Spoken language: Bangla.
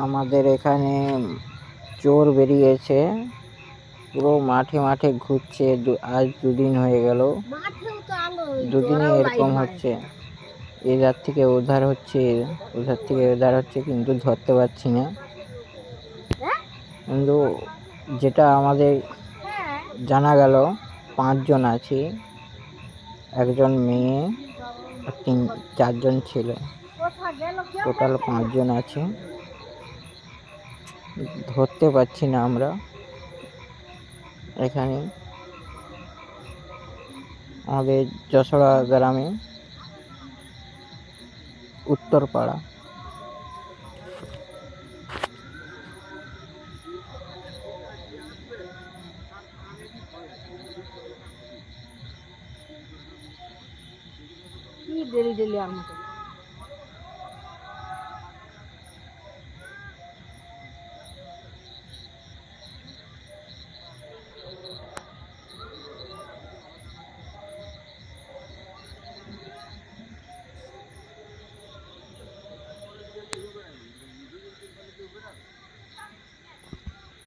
আমাদের এখানে চোর বেরিয়েছে, পুরো মাঠে মাঠে ঘুরছে। আজ দুদিন হয়ে গেল, দুদিনই এরকম হচ্ছে। এধার থেকে ওধার হচ্ছে, ওধার থেকে এধার হচ্ছে, কিন্তু ধরতে পারছি না। কিন্তু যেটা আমাদের জানা গেল 5 জন আছে, একজন মেয়ে আর 4 জন ছেলে, টোটাল 5 জন আছে। ধরতে পারছি না আমরা। এখানে আমাদের যশোড়া গ্রামে উত্তরপাড়া। কি ডেলি ডেলি আমার